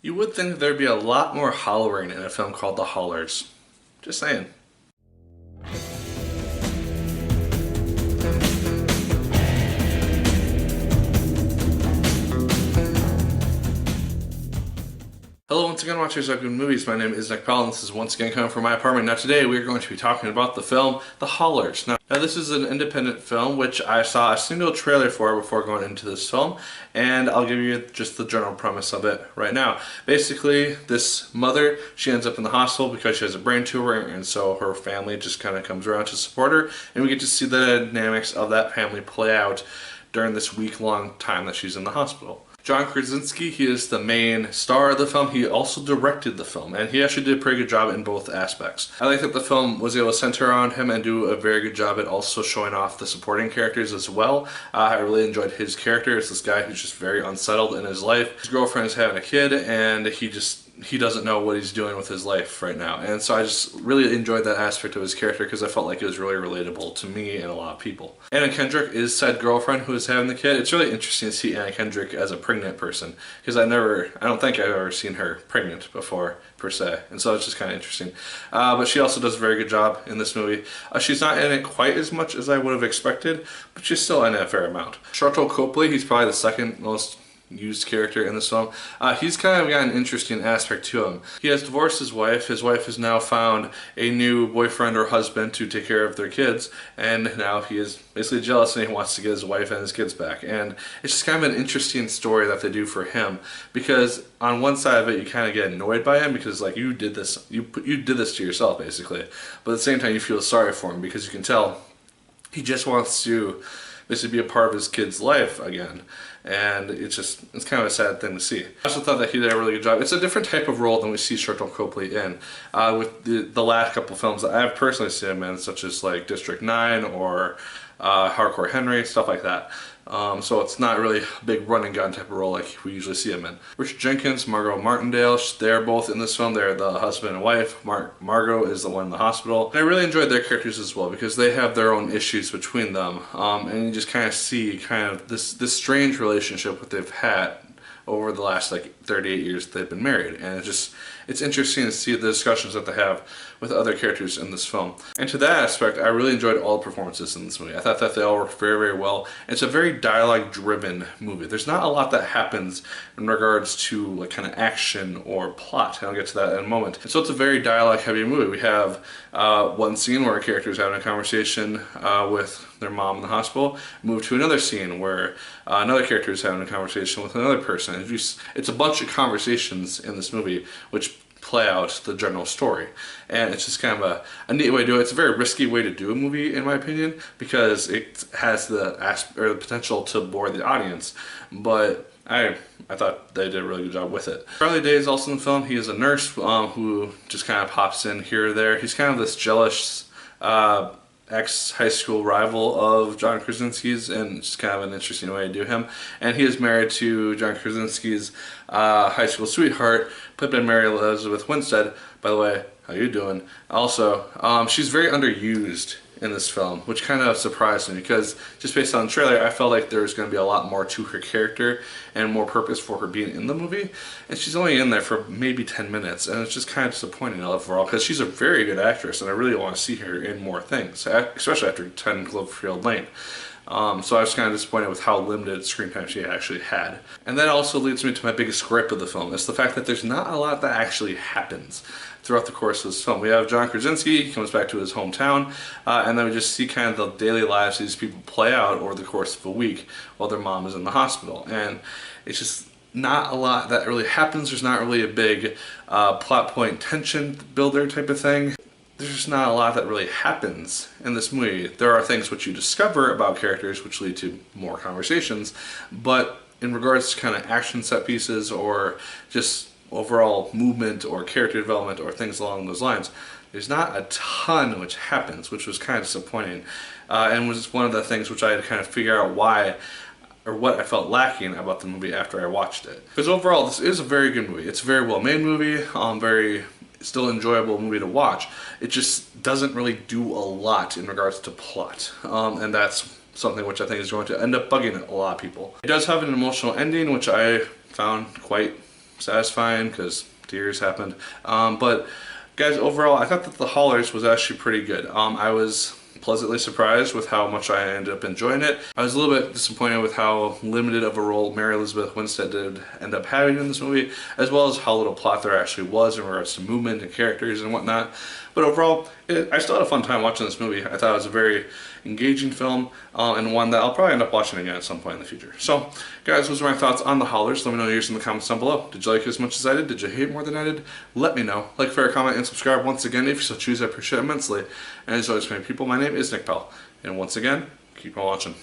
You would think there'd be a lot more hollering in a film called The Hollars. Just saying. Hello, once again, watchers of good movies. My name is Nick Pell, and this is once again coming from my apartment. Now, today we are going to be talking about the film The Hollars. Now, this is an independent film which I saw a single trailer for before going into this film, and I'll give you just the general premise of it right now. Basically, this mother, she ends up in the hospital because she has a brain tumor, and so her family just kind of comes around to support her, and we get to see the dynamics of that family play out during this week-long time that she's in the hospital. John Krasinski, he is the main star of the film. He also directed the film, and he actually did a pretty good job in both aspects. I like that the film was able to center around him and do a very good job at also showing off the supporting characters as well. I really enjoyed his character. It's this guy who's just very unsettled in his life. His girlfriend is having a kid, and he doesn't know what he's doing with his life right now. And so I just really enjoyed that aspect of his character because I felt like it was really relatable to me and a lot of people. Anna Kendrick is said girlfriend who is having the kid. It's really interesting to see Anna Kendrick as a pregnant person because I don't think I've ever seen her pregnant before per se. And so it's just kind of interesting. But she also does a very good job in this movie. She's not in it quite as much as I would have expected, but she's still in it a fair amount. Sharlto Copley, he's probably the second most used character in this film. He's kind of got an interesting aspect to him. He has divorced his wife. His wife has now found a new boyfriend or husband to take care of their kids, and now he is basically jealous and he wants to get his wife and his kids back. And it's just kind of an interesting story that they do for him, because on one side of it you kind of get annoyed by him because like you did this to yourself basically, but at the same time you feel sorry for him because you can tell he just wants to basically be a part of his kid's life again. And it's kind of a sad thing to see. I also thought that he did a really good job. It's a different type of role than we see Sharlto Copley in. With the last couple films that I've personally seen him in, such as like District 9 or Hardcore Henry, stuff like that. So it's not really a big run and gun type of role like we usually see him in. Richard Jenkins, Margot Martindale, they're both in this film. They're the husband and wife. Margot is the one in the hospital. And I really enjoyed their characters as well because they have their own issues between them. And you just kind of see this strange relationship that they've had over the last like 38 years they've been married, and it's interesting to see the discussions that they have with other characters in this film. And to that aspect, I really enjoyed all the performances in this movie. I thought that they all worked very well. It's a very dialogue driven movie. There's not a lot that happens in regards to like kind of action or plot, and I'll get to that in a moment. And so it's a very dialogue heavy movie. We have one scene where a character is having a conversation with their mom in the hospital, move to another scene where another character is having a conversation with another person. It's a bunch of conversations in this movie which play out the general story, and it's just kind of a neat way to do it. It's a very risky way to do a movie in my opinion because it has the potential to bore the audience, but I thought they did a really good job with it. Charlie Day is also in the film. He is a nurse who just kind of pops in here or there. He's kind of this jealous ex-high school rival of John Krasinski's, and it's kind of an interesting way to do him. And he is married to John Krasinski's high school sweetheart, played by Mary Elizabeth Winstead. By the way, how you doing? Also, she's very underused in this film, which kind of surprised me because just based on the trailer, I felt like there was going to be a lot more to her character and more purpose for her being in the movie, and she's only in there for maybe 10 minutes, and it's just kind of disappointing overall because she's a very good actress and I really want to see her in more things, especially after 10 Cloverfield Lane. So I was kind of disappointed with how limited screen time she actually had. And that also leads me to my biggest gripe of the film. It's the fact that there's not a lot that actually happens throughout the course of this film. We have John Krasinski, he comes back to his hometown, and then we just see kind of the daily lives these people play out over the course of a week while their mom is in the hospital. And it's just not a lot that really happens. There's not really a big plot point tension builder type of thing. There's just not a lot that really happens in this movie. There are things which you discover about characters which lead to more conversations, but in regards to kind of action set pieces or just overall movement or character development or things along those lines, there's not a ton which happens, which was kind of disappointing, and was one of the things which I had to kind of figure out why or what I felt lacking about the movie after I watched it. Because overall, this is a very good movie. It's a very well made movie, very still enjoyable movie to watch. It just doesn't really do a lot in regards to plot, and that's something which I think is going to end up bugging a lot of people. It does have an emotional ending which I found quite satisfying because tears happened. But guys, overall, I thought that The Hollars was actually pretty good. I was pleasantly surprised with how much I ended up enjoying it. I was a little bit disappointed with how limited of a role Mary Elizabeth Winstead did end up having in this movie, as well as how little plot there actually was in regards to movement and characters and whatnot. But overall, I still had a fun time watching this movie. I thought it was a very engaging film, and one that I'll probably end up watching again at some point in the future. So, guys, those are my thoughts on The Hollars. Let me know yours in the comments down below. Did you like it as much as I did? Did you hate it more than I did? Let me know. Like, favorite, comment, and subscribe once again if you so choose. I appreciate it immensely. And as always, my people, my name is Nick Pell. And once again, keep on watching.